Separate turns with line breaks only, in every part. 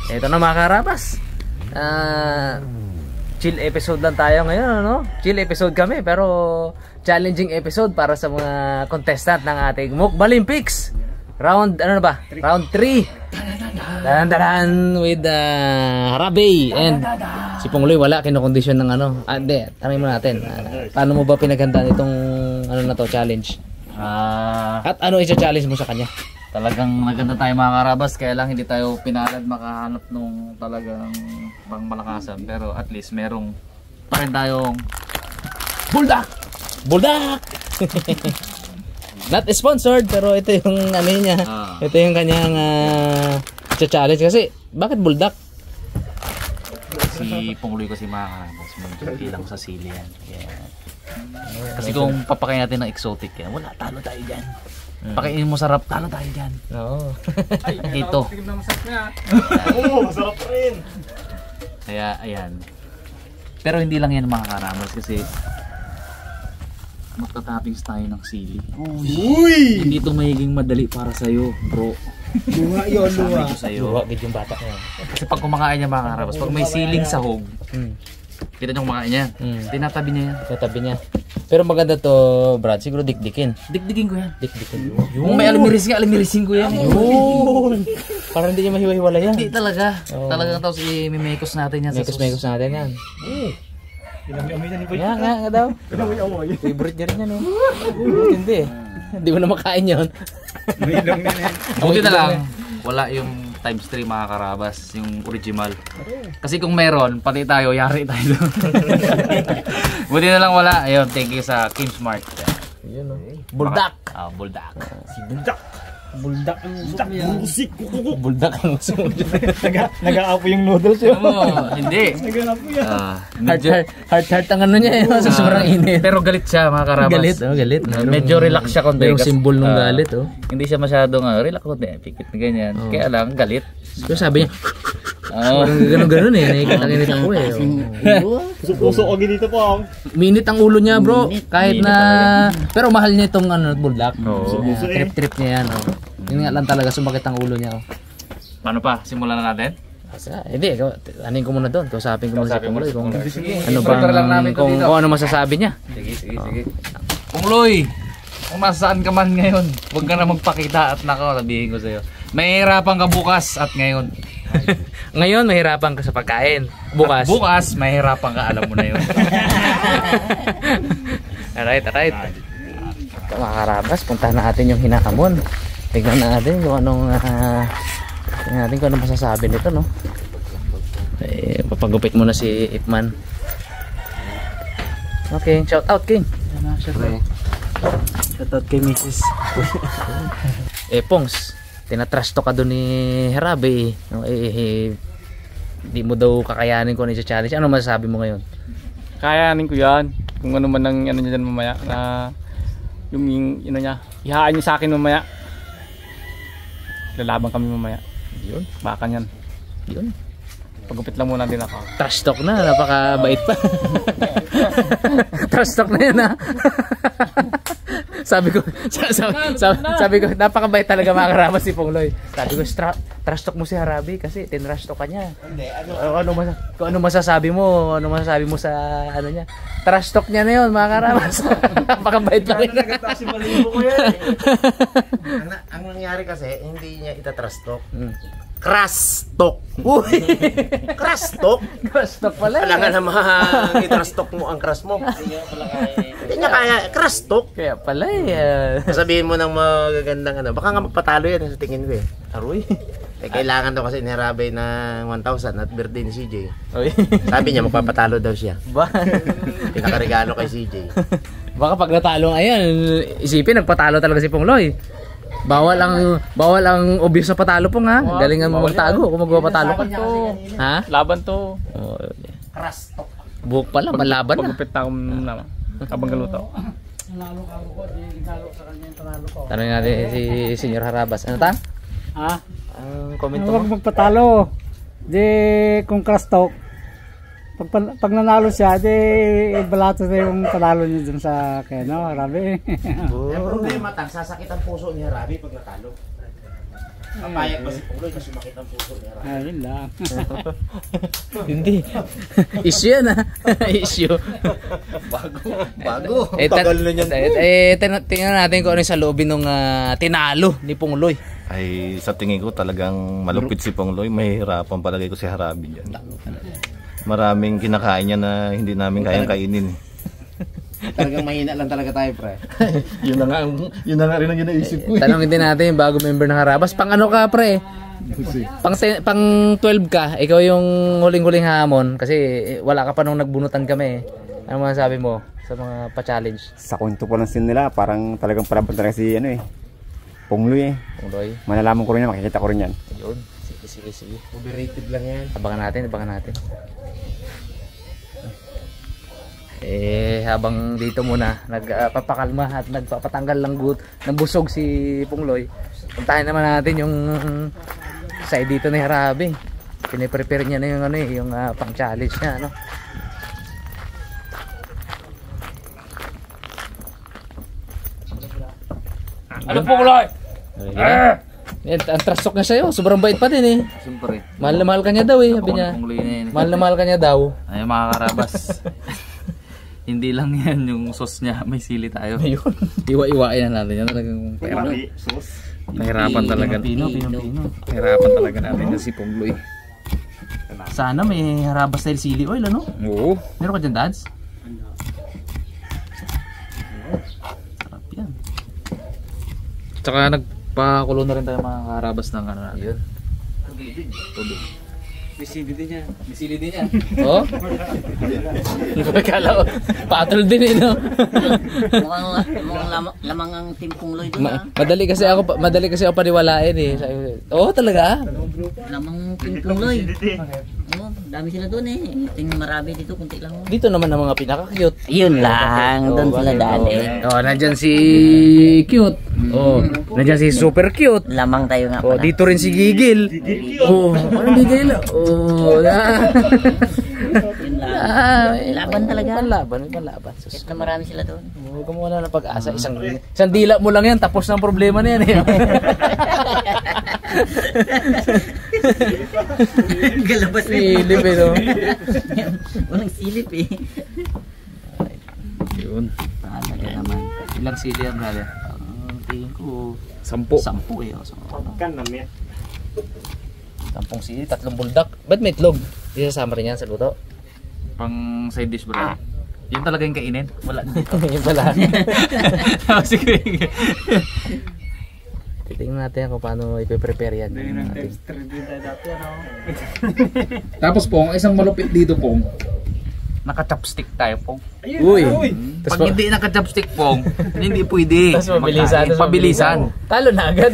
Ito na mga karabas. Chill episode lang tayo ngayon, no? Chill episode kami pero challenging episode para sa mga contestant ng ating Mukbang Olympics. Round ano na ba? Round 3. Dahan-dahan with Harabe and si Pongloy wala kinokondisyon ng ano. Hindi, tanongin mo natin. Paano mo ba pinaghandaan itong ano na to, challenge? At ano i-challenge mo sa kanya?
Talagang maganda tayo mga karabas, kaya lang hindi tayo pinalad makahanap nung talagang pang malakasan, pero at least merong pa rin tayong buldak!
Buldak! Not sponsored pero ito yung ano niya. Ito yung kanyang challenge kasi bakit buldak?
Si Pongloy kasi mga karabas, magiging lang sa sili yan. Kasi kung papakain natin ng exotic yan, wala, talo tayo dyan. Pakainin mo sarap, talo tayo dyan.
Oo.
Ito.
Oo, masarap rin.
Kaya, ayan. Pero hindi lang yan mga karabas kasi magtatoppings tayo ng sili.
Uy!
Hindi ito magiging madali para sa'yo, bro.
Luha yun, luha.
Luha gid yung bata niya.
Kasi pag kumakain niya mga karabas, pag may siling sahog, kita niyo kumakain niya, tinatabi niya yan.
Tinatabi niya. Pero maganda to, Brad, siguro dikdikin.
Dikdikin ko yan.
Dikdikin.
Kung may alimirising ko yan.
Yun! Parang hindi niya mahiwa-hiwala yan.
Hindi talaga. Talagang tapos i-mimekos natin yan sa sauce.
Mekos natin yan.
Pinami-amoy na ni Boy.
Nga daw.
Pinami-amoy.
Favorite niya rin yan eh. Hindi eh. Hindi mo na makain yun.
Uminom na yan.
Buti na lang, wala yung times 3 mga karabas, yung original. Kasi kung meron, pati tayo, yari tayo doon. Buti na lang wala. Ayun, thank you sa Kim Smart.
Yun o. Buldak!
Buldak.
Si Buldak. Buldak ang usok niya. Busik.
Buldak ang gusto mo dyan.
Nag-aapo yung noodles yun.
Hindi.
Nag-aapo yan.
Heart ang ano niya eh. Sa sobrang init.
Pero galit siya mga karabas.
Galit. Galit.
Medyo relax siya konti.
Merong symbol ng galit oh.
Hindi siya masyadong relax konti. Pikit na ganyan. Kaya lang, galit.
Pero sabi niya, ganun-ganun eh. Nakikita ako eh.
Pusok-pusok ako dito po.
Minit ang ulo niya bro. Kahit na... Pero mahal niya itong buldak. Trip-trip niya yan. Yun nga lang talaga, sumakit ang ulo niya.
Paano pa? Simulan na natin?
Hindi, anin ko muna doon. Kausapin ko muna si Pongloy kung ano bang, kung ano masasabi niya.
Sige. Pongloy, kung nasaan ka man ngayon, huwag ka na magpakita at nako, sabihin ko sa'yo. Mahihirapan ka bukas at ngayon.
Ngayon, mahirapan ka sa pagkain. Bukas.
At bukas, mahihirapan ka, alam mo na yun.
Alright. Mga karabas, puntahan natin yung hinakamon. Tignan natin kung anong masasabi nito, no? Papagupit muna si Ipman. Okay, shout out King.
Shout out kay Mrs.
Pongs, tinatrash to ka doon ni Harabe. No, di mo daw kakayanin kung ano yung challenge. Ano masasabi mo ngayon?
Kayanin ko yan. Kung ano man ang ano niya dyan mamaya na yung niya, ihaan niyo sa akin mamaya. Lalaban kami mamaya.
Yun.
Baka yan.
Yun.
Pagupit lang muna din ako.
Trash talk na, napakabait pa. Trash talk na yan ha. sabi ko, napakabait talaga mga karabas si Pongloy. Sabi ko, trash talk mo si Harabe kasi tinrash talk ka niya. Ano masasabi mo? Ano masasabi mo sa ano niya? Trash talk niya na yun mga karabas. Napakabait pa rin.
Ang nangyari kasi, hindi niya ita-trash talk. Crash talk. Uy! Crash talk?
Trash talk pala.
Wala nga naman i-trash talk mo ang crush mo. Hindi niya kaya. Crash talk.
Kaya pala eh.
Sabihin mo ng magagandang ano. Baka nga magpatalo yan sa tingin ko eh.
Aroy.
Kailangan daw kasi ni Harabe ng 1,000 at birthday ni CJ.
Oy.
Sabi niya magpapatalo daw siya.
Ba?
Pinakaregalo kay CJ.
Baka pag natalo ayan, isipin nagpatalo talaga si Pongloy. Bawal ang obvious na patalo po ha. Galingan mo magtago kung magpapatalo ka. Ha?
Laban to.
Crash talk.
Buhok pala, malaban na.
Pagupit na ako naman. Habang galuto.
Tanongin natin si Senior Harabas. Ano ta?
Ha?
Ang comment
Huwag
mo?
magpatalo. Di kung crash talk, pag nanalo siya, di balato na yung panalo niya dun sa Harabe.
Ang problema, sasakit ang puso ni Harabe pag natalo. Papayag ba si Pungloy na sumakit ang puso niya?
Ayun lang.
Hindi. Issue yan ah. Issue.
Bago.
Tagal na yan. Tingnan natin kung ano yung sa loobin nung tinalo ni Pungloy.
Ay sa tingin ko talagang malupit si Pungloy. Mahihirapan palagay ko si Harabi dyan. Maraming kinakain niya na hindi namin kayang kainin.
Talagang mahina lang talaga tayo, pre.
Yun na nga rin ang naisip ko.
Tanongin din natin yung bago member ng Harabas. Pang ano ka, pre? Pang 12 ka. Ikaw yung huling-huling hamon kasi wala ka pa nung nagbunutan kami. Ano masasabi mo sa mga pa-challenge?
Sa kwento po lang sin nila, parang talagang palaban talaga si ano eh. Pungloy eh.
Pungloy.
Malalaman ko rin yan, makikita ko rin yan.
Yun. Sige.
Overrated lang yan.
Abangan natin. Habang dito muna nagpapakalma at nagpapatanggal ng busog si Pungloy. Puntahan naman natin yung side dito ni Harabi. Piniprepare niya na yung yung pang-challenge niya, ano.
Ano Pungloy?
Ang trasok niya sa'yo, sobrang bait pa din eh.
Siyempre.
Mahal na mahal ka niya daw eh, sabi niya.
Pungloy na yan.
Mahal na mahal ka niya daw.
Ay mga karabas. Hindi lang yan yung sauce niya, may sili tayo.
Ayun.
Iwa-iwain na natin yan. Talagang pahirapan talaga. Pino. Pahirapan talaga natin yan si Pungloy.
Sana may Harabas style sili oil, ano?
Oo.
Meron ka dyan, Dads? Sarap yan.
Tsaka nagpakulo na rin tayo mga karabas ng ano natin.
Ayun.
Tubig.
May sili din yan.
Oh? Kala ko, patol din eh, no?
Mukhang lamang ang Team Pungloy doon ha.
Madali kasi ako paniwalain eh. Oo, talaga?
Lamang Team Pungloy. Oo, dami sila doon eh. Tingin marami dito, kunti lang.
Dito naman ang mga pinaka-cute.
Yun lang, doon sila dali.
Oh, nandyan si cute. Oh, nandyan si super cute.
Lamang tayo nga
Oh,
pala.
dito rin si Gigil. Oh, ano Gigil? Oh,
Yun lang. Laban talaga.
May panlaban.
Kahit na marami sila doon.
Huwag ka muna ng pag-asa. Isang dila mo lang yan, tapos na ang problema na yan eh.
Galabas na
Silip eh, no?
Walang silip eh.
Yun.
Talaga naman.
Ilang sili yan, brother?
Tingin ko,
10
eh. Oh, 10.
Kan na may.
10 sili, 3 buldak. Ba't may itlog? Di sasama rin yan sa luto.
Pang side dish, bro. Yun talaga yung kainin? Wala dito.
Yun pala.
Sige.
Titingnan natin kung paano ipe-prepare yan.
Tapos pong, isang malupit dito pong, naka-chopstick tayo pong.
Uy!
Pag hindi naka-chopstick pong, hindi pwede.
Tapos mabilisan. Talo na agad.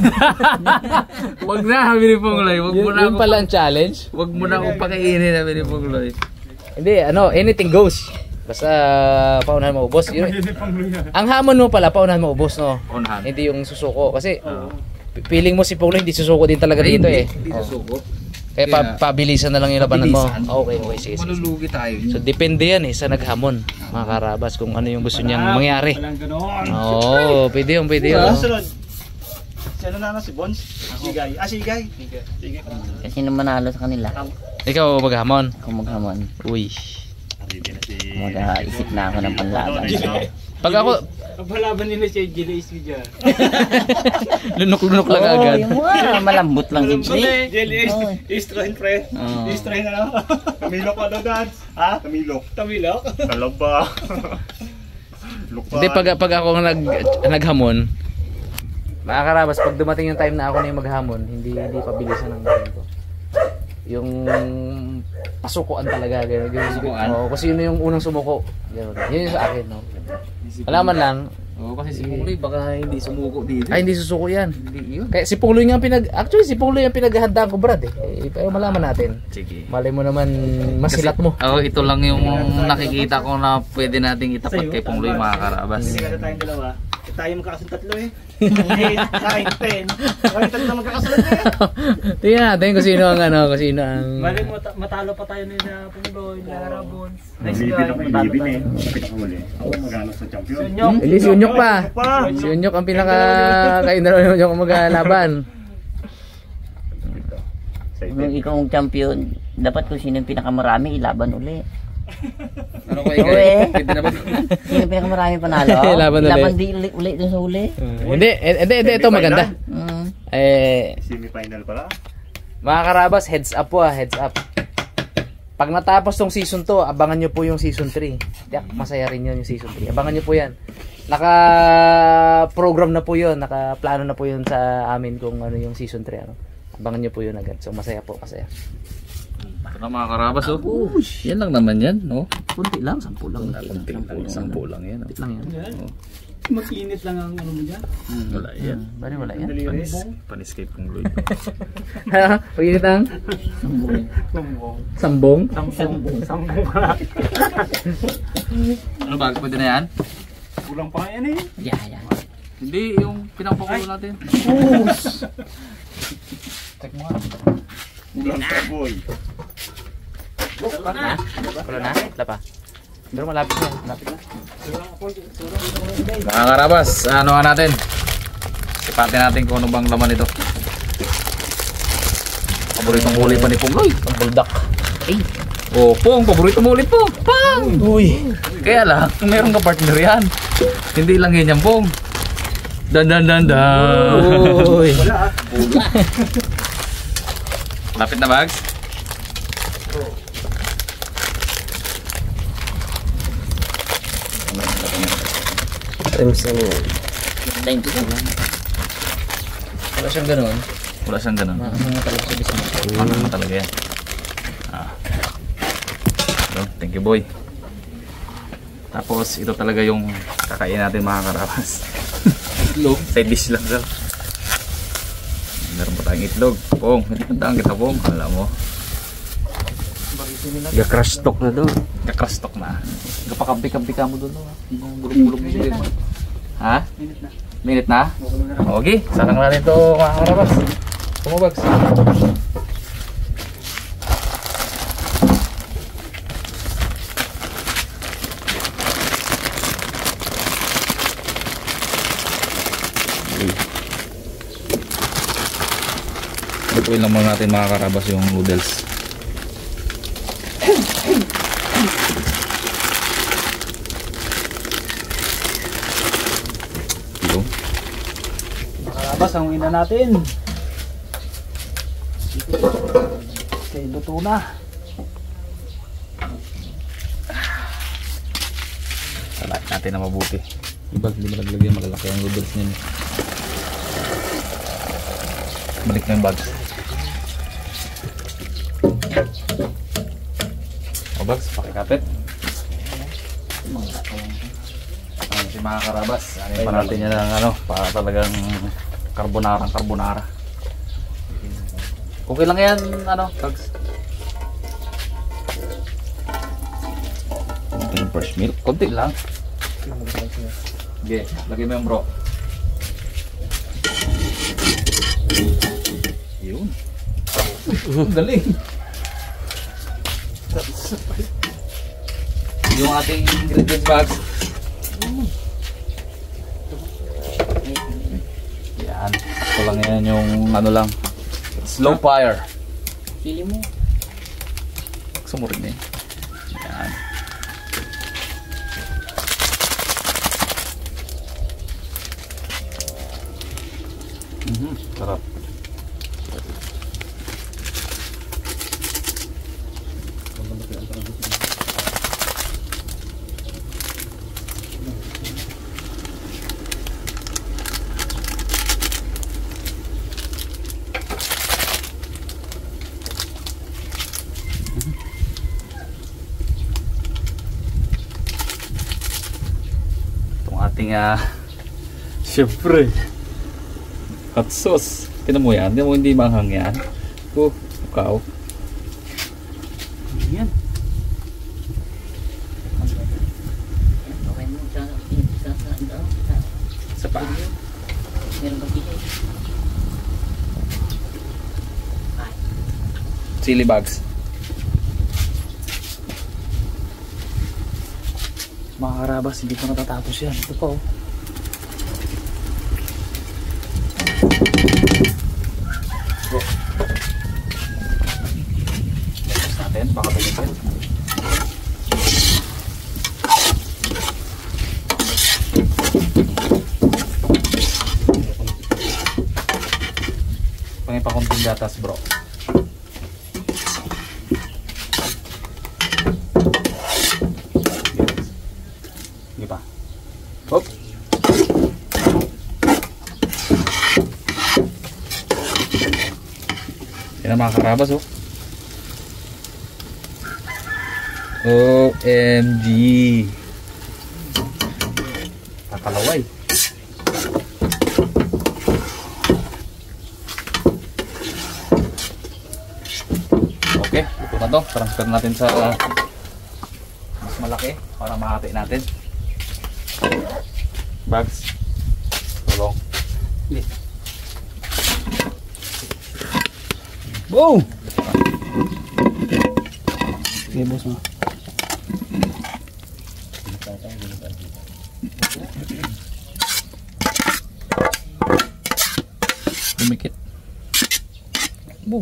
Wag na, sabi ni Pungloy. Wag mo na
Yun pala ang challenge.
Wag mo na akong pakainin, sabi ni Pungloy.
Hindi, anything goes. Basta paunahan mo ubos. Ang hamon mo pala, paunahan mo ubos, no?
Unahan.
Hindi yung susuko. Kasi feeling mo si Paulo hindi susuko din talaga dito eh.
Hindi susuko.
Kaya pabilisan na lang yung labanan mo. Okay, sige.
Malulugi tayo.
So depende yan eh sa naghamon, mga karabas, kung ano yung gusto niyang mangyari. Oo, pwede yun.
Sunod. Si ano na si Bons? Sigay. Sigay. Sige.
Kasi naman manalo sa kanila.
Ikaw maghamon.
Kung maghamon.
Uy.
Mag-isip na ako ng panlaban.
Pag ako,
Ang palaban nila si Jelly is video.
lunok lang agad.
Yung malambot lang si
Jelly is train pre. Is train na. Kamilok ka daw, Dad. Ha? Kamilok. Kalaba.
Hindi, pag ako naghamon, mga karabas, pag dumating yung time na ako na yung maghamon, hindi pabilisan ng gawin ko. Yung pasukuan talaga, gano'n. Oo, kasi yun yung unang sumuko. Gano'n. Yun yung sa akin, no? Alaman lang.
Oo, kasi si Pungloy baka hindi sumuko dito.
Ay, hindi susuko yan.
Hindi yun.
Kaya si Pungloy nga actually si Pungloy yung pinaghahandaan ko, Brad eh. Pero malaman natin.
Sige.
Malay mo naman masilat mo.
Ako, ito lang yung nakikita ko na pwede nating itapat kay Pungloy, mga karabas.
Hindi ka tayong dalawa. Tayo magkakasunod tatlo eh. 8, 9, 10. Kaya tatlo magkakasunod na yan.
Tingnan natin kung sino ang
Mali mo, matalo pa tayo nila Pungloy, Lara Bons.
Nagbibin ako, ibibin eh. Pinakahuli. Ako magano sa champion.
Hindi, si Unyok pa. Si Unyok ang pinaka kainaro yung maglalaban.
Kung ikaw ang champion, dapat kung sino yung pinakamarami, ilaban uli.
Ano ko
Oo eh. Sino yung pinakamarami panalo?
Ilaban uli.
Ilaban di uli dun sa uli.
Hindi, ito maganda.
Semi-final pala.
Mga karabas, heads up po heads up. Pag natapos tong season 2, abangan nyo po yung season 3. Tiyak, masaya rin yun yung season 3. Abangan nyo po yan. Naka-program na po yun, naka-plano na po yun sa amin kung ano yung season 3. Ano. Abangan nyo po yun agad. So masaya po, masaya.
Ito na mga karabas, oh. Yan lang naman yan, no?
Kunti lang, 10 lang.
Sampu lang yan.
Kunti lang yan.
Mag-init lang ang ano mo dyan.
Wala yan.
Bari wala yan.
Paniscape kong Lloyd.
Pag-init ang? Sambong.
Sambong ka.
Ano ba? Pwede na yan?
Kulang pa yan eh.
Yeah.
Hindi, yung pinangpakulo natin. Check mo nga.
Kulang pa boy.
Wala na? Wala pa. Pero malapit na.
Mga karabas, ano nga natin? Sipatin natin kung ano bang laman ito. Paboritong huli pa ni Pong Lloyd.
Ang buldak.
Oh, Pong, paborito mo ulit po. Pang!
Uy.
Kaya lang, meron ka partner yan. Hindi lang yan yan, Pong. Dan.
Uy.
Lapit na, Bags.
Time to lang.
Wala siyang ganun.
Wala siyang ganun. Ano mo talaga yan. So, thank you, boy. Tapos, ito talaga yung kakain natin mga karabas. Itlog. Side dish lang, sir. Meron pa tayong itlog. Pong, hindi kantaan kita, Pong. Alam mo.
Ga-crush talk na doon.
Ka-crush talk na. Kapakampi-kampi ka mo doon. Bulog-bulog mo doon. Ha? Minute na? Okay, sarang natin ito mga karabas. Tumubags. Lutuin lang muna natin mga karabas yung noodles.
Karabas, ang ina natin. Okay, luto na.
Salat natin na mabuti. Diba, hindi mo naglagyan malalaki ang noodles niya. Balik na yung bags. O bags, pakikapit. Si mga karabas, ano pa natin yan ng ano, para talagang carbonara. Okay lang yan, ano, bags. Konti ng fresh milk, konti lang. Okay, lagay mo yung bro. Yun. Galing. Yung ating ingredients bags. Yan. Ito lang yan yung ano lang. Slow fire.
Pili mo.
Sumurin na yun. Yan. Sarap. Itong ating syempre hot sauce. Tinan mo yan, hindi manghang yan. Ukaw. Yan.
Okay mo sa
Isa pa.
meron ka pili.
Chili bags. Mga karabas, hindi pa natatapos yan. Ito pa oh. gatas bro. Sige pa. Hop. Yan ang mga karabas oh. OMG. Kakalaway. Okay, ito na to. Transfer natin sa mas malaki para makati natin. Bags. Tulong.
Boom! Okay, boss mo.
Dumikit.
Boom!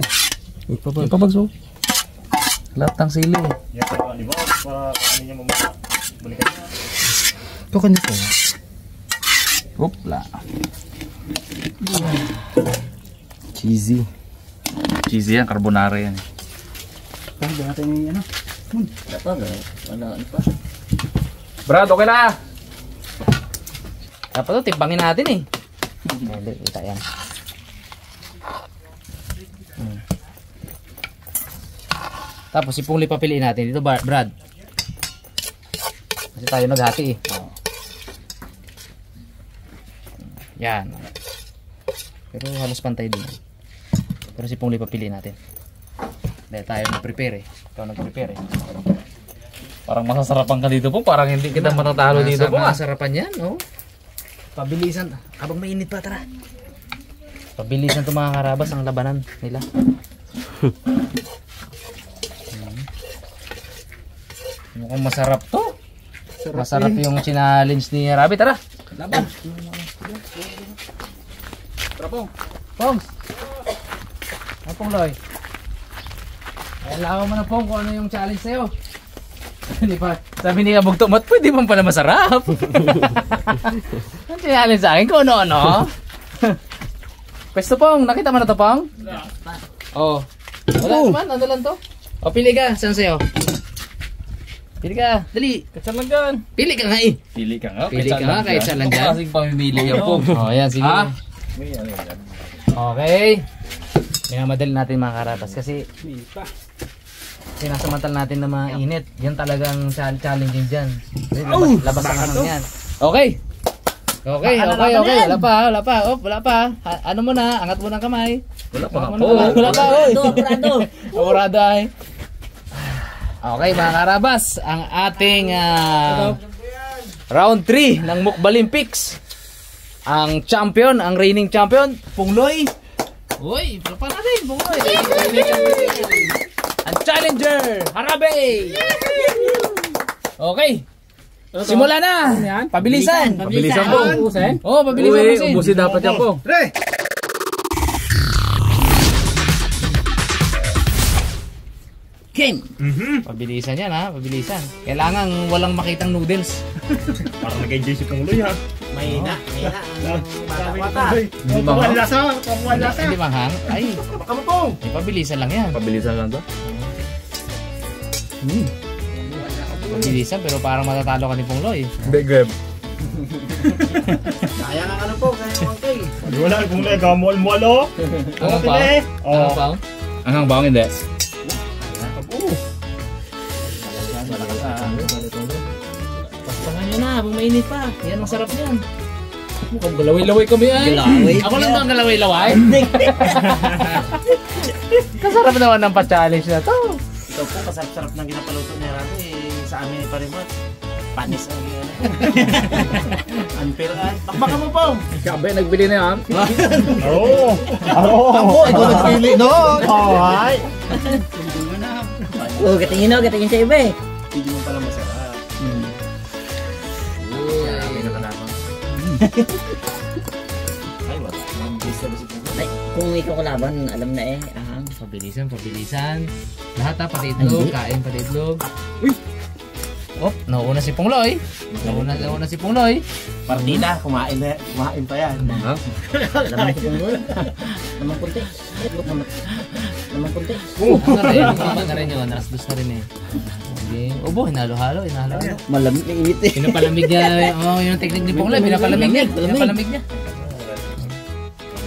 Ipabags oh. Lahat ng sili.
Yan sa di ba? Para ano niya mamaya. Balikan niya.
Ito kanya po. Hopla.
Cheesy.
Cheesy yan, carbonara yan.
Pwede natin yung ano.
Wala pa.
Brad, okay na!
Dapat to, timbangin natin eh. Hindi, kita yan. Tapos ipong papiliin natin dito, Brad. Kasi tayo naghati eh. Yan. Pero halos pantay din. Pero si Pungli papiliin natin. Dahil tayo nag-prepare eh. Ikaw nag-prepare eh.
Parang masasarapan ka dito po, parang hindi kita matatalo dito po.
Masarapan yan, no? Pabilisan. Habang mainit pa, tara. Pabilisan itong mga karabas ang labanan nila. Mukhang masarap to. Masarap yung challenge ni Rabi. Tara. Laban. Tara Pong. Pongs. Ano Pong Loy? Alam mo na Pong kung ano yung challenge sa'yo. Hindi pa. Sabi ni Kabog Tomat, pwede man pala masarap. Ang challenge sa akin kung ano-ano. Pwesto Pong, nakita mo na to Pong? Oo. Wala naman, ano lang to? O pili ka, saan sa'yo? Pili ka, dali.
Katsalanggan.
Pili ka nga eh.
Pili ka nga.
Pili ka nga kahit saan lang dyan.
Kasing pamimili yan po.
O yan, sige.
Ha?
Okay. Minamadali natin mga karabas kasi sinasamantal natin na mainit. Yan talagang challenging dyan. Labas ang anong yan. Okay. Okay. Wala pa. Wala pa. Ano mo na? Angat mo ng kamay.
Wala pa.
Wala pa.
Apurado.
Apurado ay. Okay mga karabas, ang ating round 3 ng Mukbalimpics. Ang champion, ang reigning champion, Pungloy. Uy, pa natin, Pungloy. Ang challenger, Harabe. Okay. Simula na. Pabilisan.
Pabilisan po.
Oh, pabilisan.
Ubusin dapat yan po.
Game. Pabilisan yan ha, pabilisan. Kailangan walang makitang noodles.
Parang nag-enjoy si Pungloy ha.
Mahina.
Hindi
Pamuhan
mahang.
lasa.
Hindi mahang. Ay,
Baka mo Pong.
pabilisan lang yan.
Pabilisan lang to.
Pabilisan pero parang matatalo ka ni Pungloy.
Hindi, Grab.
Kaya nga ano po, kaya nga kay.
Wala Pungloy, gamol-molo.
Ano pa? Ano pa?
Anong bang hindi?
Pastangan nyo na, habang mainit pa. Yan ang sarap niyan. Mukhang galaway-laway kami ay.
Galaway.
Ako lang ba ang galaway-laway? Kasarap naman ng pa-challenge na to.
Ito po, kasarap-sarap ng ginapaluto niya rato eh. Sa amin ay parimot. Panis ang yan. Unfair at. Bakbakan mo Pong.
Sabi, nagbili na yan.
Oo.
Ako, ikaw nagpili doon. Alright.
Oh, katingin sa iba eh.
Hindi mo pala masarap.
Marami na kalabang.
Ay, wala. Mambisa ba si Pungloy?
Ay, kung ikaw kalaban, alam na eh. Ahang.
Pabilisan. Lahat ha, pati itlog, kain pati itlog. Nauna si Pungloy. Nauna si Pungloy.
Partida, kumain pa yan.
Lamang si Pungloy. Lamang kunti. Lamang kunti.
Ang rin yun. Alas 2 na rin eh. Ubo, hinalo-halo.
Malamig na init eh.
Pinapalamig niya. Yung technique ni Pungloy. Pinapalamig niya.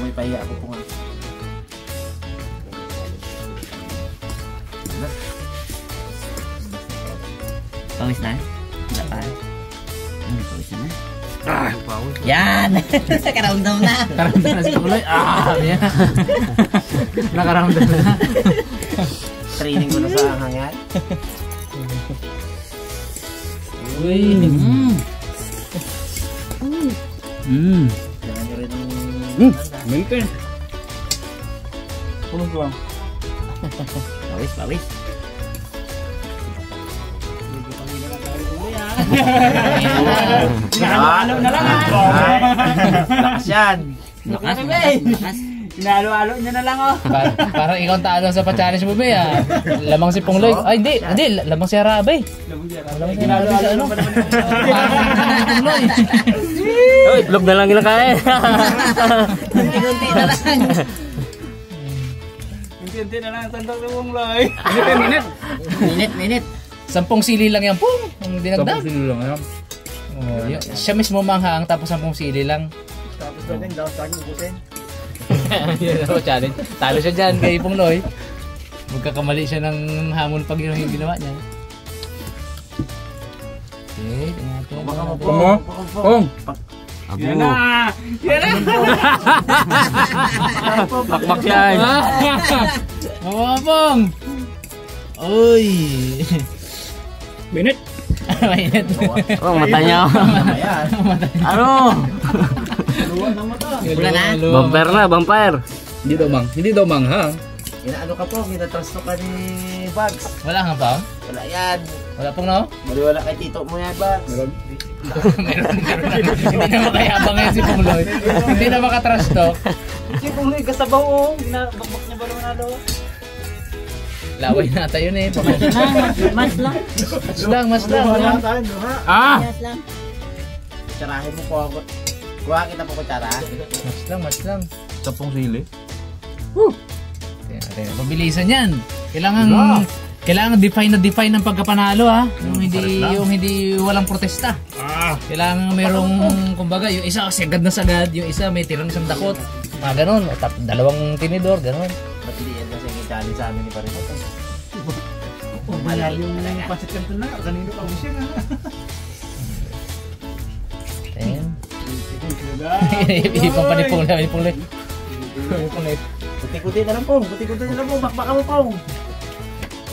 May pahiya ako po nga.
Pawis na? Wala pa. Pawis na. Yan! Nakaramdam na.
Nakaramdam na si Pungloy. Yan. Nakaramdam na.
Training ko na sa hangyan.
Uy.
Kailangan nyo rin ng...
Mintin.
Pawis.
Ano na lang lakas yan.
Lakas.
Hinalo-halo niya na lang oh.
Parang ikaw talo sa pa-challenge mo ba ya? Lamang si Pungloy. Ay hindi, lamang si Harabay. Lamang si Harabay sa ano? Pungloy.
Oy, vlog na lang kinakain.
Kunti-kunti na lang.
Kunti na lang sandok ni Pungloy.
Minit.
10 sili lang yan, Pung. Ang dinagdag.
10 sili lang yan.
Siya mismo manghang tapos 10 sili lang.
Tapos doon yung daw sa akin ubusin.
Yan ako challenge. Talo siya dyan kay Pungloy. Magkakamali siya ng hamon pag yun yung ginawa niya. Okay, tingnan
Pong!
Yan na!
Bakbak yan!
Pong! Uy!
Minute!
Mainit.
Mata niya. Ano?
Wala na.
Vampire na, vampire! Hindi daw mang ha?
Inaano ka po, minatrasto ka ni Bugs.
Wala nga pa?
Wala yan.
Wala pong no?
Baliwala kay tito mo yan, Bugs.
Meron. Hindi na makayabang yan si Pungloy. Hindi na makatrash talk.
Si Pungloy kasabaw oh. Ginabakbak niya ba naman alo?
Laway na tayo na eh.
Mas lang.
Mas lang.
Ah!
Mas lang.
Tsarahin mo po ako. Kuha kita po ko tsara.
Mas lang.
10 sili?
Pabilisan yan. Kailangan define ang pagkapanalo ha. Yung hindi walang protesta. Kailangan merong kumbaga yung isa sagad na sagad, yung isa may tirang isang dakot. Mga ganon. Dalawang tinidor, ganon.
Ba't hindi yan kasi yung challenge sa amin ni Parimot?
Malaki yung pancit canton na. Kanino pa siya na.
Ayan. Ipang panipulay.
Kuti-kuti na lang po. Bakbaka mo po.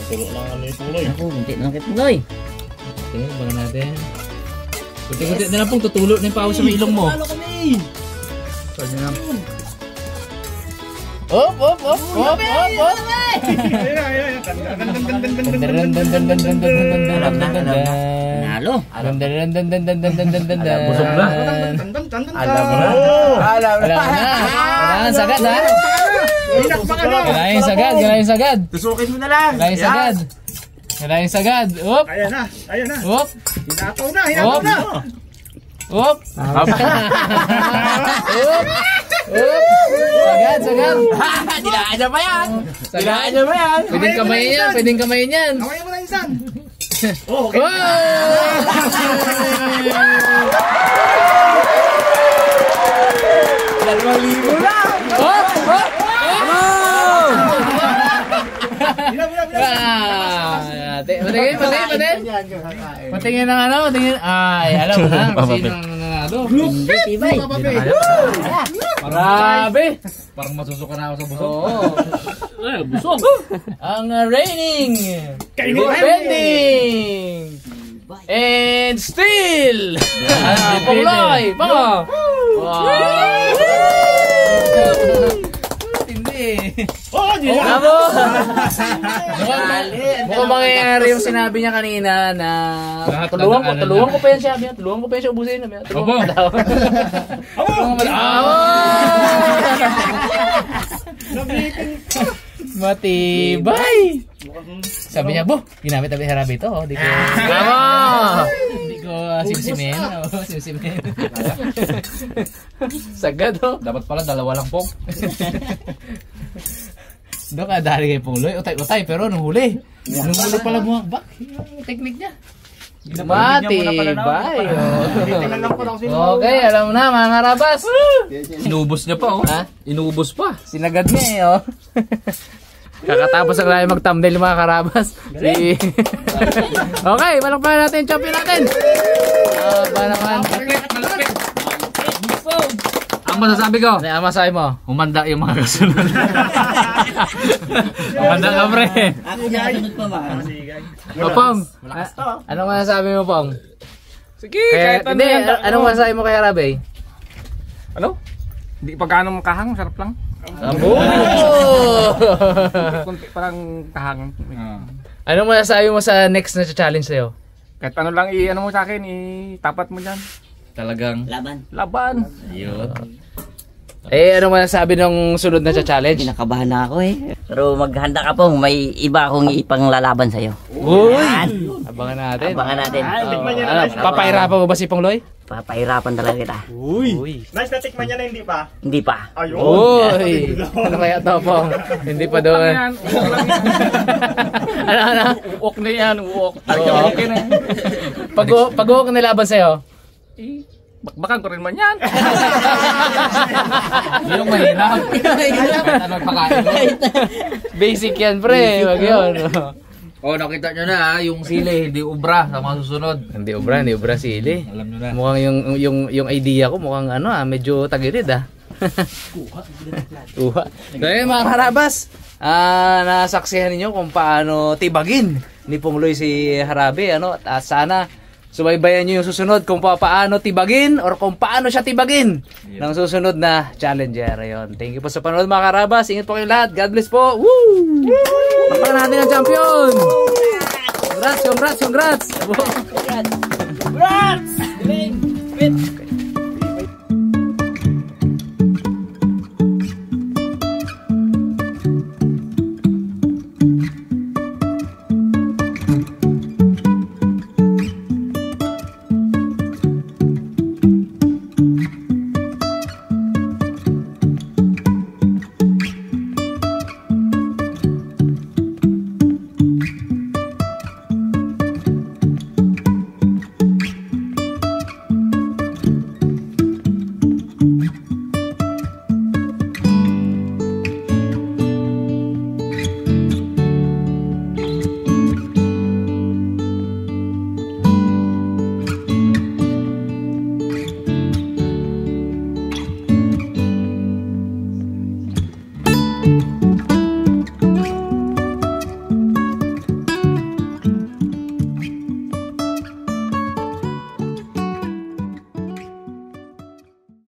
Ako, kunti na lang kay Pungloy.
Okay, baga natin. Kunti-kunti na lang pong tutulo na yung pawis sa ilong mo. Op!
Nalo.
Busog na.
Alam mo na.
Kailangan sagad ha. Kailangan sagad.
Tusukin mo na lang.
Kailangan sagad. Op!
Ayan na.
Op!
Hinataw na.
Op! Sagad.
Dilaan na ba yan?
Pwedeng kamayin yan.
Kawaya mo na insan.
Oh! Patingin ng ano, patingin. Ay, alam mo na kasi ano.
Tibay.
Grabe.
Parang masusuka na ako sa busog.
Oo. Busog. Ang reigning, defending, and still Pungloy. Bango. Bravo! Mukhang mangyayari yung sinabi niya kanina na tulungan ko pa yan siya. Tulungan ko pa yan siya ubusin. Tulungan ko daw. Matibay! Sabi niya, "Bo, ginamit tabi Harabe ito." Di ko, Di ko simsimin. Simsimin. Sagad, oh.
Dapat pala dalawa lang po.
Doon ka dahil kay Puloy. Utay-utay, pero nung huli pala bumakbak. Yung technique niya. Matibay. Okay, alam mo na mga karabas.
Inubos niya pa oh.
Ha?
Inubos pa.
Sinagad niya eh, oh. Kakatapos ang lahat mag-thumbnail mga karabas. Okay, malakpan natin yung champion natin. Malakpan.
Ang masasabi ko,
Ano ang masabi mo?
humanda yung mga kasunod. Humanda ka pre.
Ako nasunod pa ba?
Pong, anong masasabi mo, Pong?
Sige,
Kaya,
kahit ano
hindi,
yan.
anong masasabi mo kay Harabe?
Ano? Hindi pagkano makahang, sarap lang.
Abo!
Kunti parang kahang.
Anong masasabi mo sa next na challenge sa'yo?
Kahit ano lang i-ano mo sa akin, tapat mo dyan.
Talagang
Laban.
Laban.
Anong masasabi ng sunod na challenge?
Kinakabahan na ako eh. Pero maghanda ka po, may iba akong ipanglalaban sa'yo.
Uy! Abangan natin.
Abangan natin.
Papahirapan mo ba si Pongloy?
Papahirapan talaga kita.
Uy!
Nice, natikman niya na hindi pa.
Hindi pa.
Ayun.
Uy! Ano kaya to, Pong? Hindi pa doon.
Yan, uok lang yan.
Ano?
Uok na yan, uok. Okay na yan.
Pag-uok na nilaban sa'yo?
Bakbakan ko rin man yan.
yun ang mahirap. Kahit ano pagkain mo.
Basic yan, pre. Wag yun.
Oh, nakita nyo na yung sili, hindi ubra sa mga susunod.
Hindi obra sili.
Alam nyo na.
Mukhang yung idea ko mukhang medyo tagilid Uha. So yun mga karabas, nasaksihan ninyo kung paano tibagin ni Pongloy si Harabe, at sana subaybayan nyo yung susunod kung paano tibagin or kung paano siya tibagin ng susunod na challenger. Ayun. Thank you po sa panonood mga karabas. Ingat po kayo lahat. God bless po. Woo! Papakan natin ang champion. Congrats!
Congrats!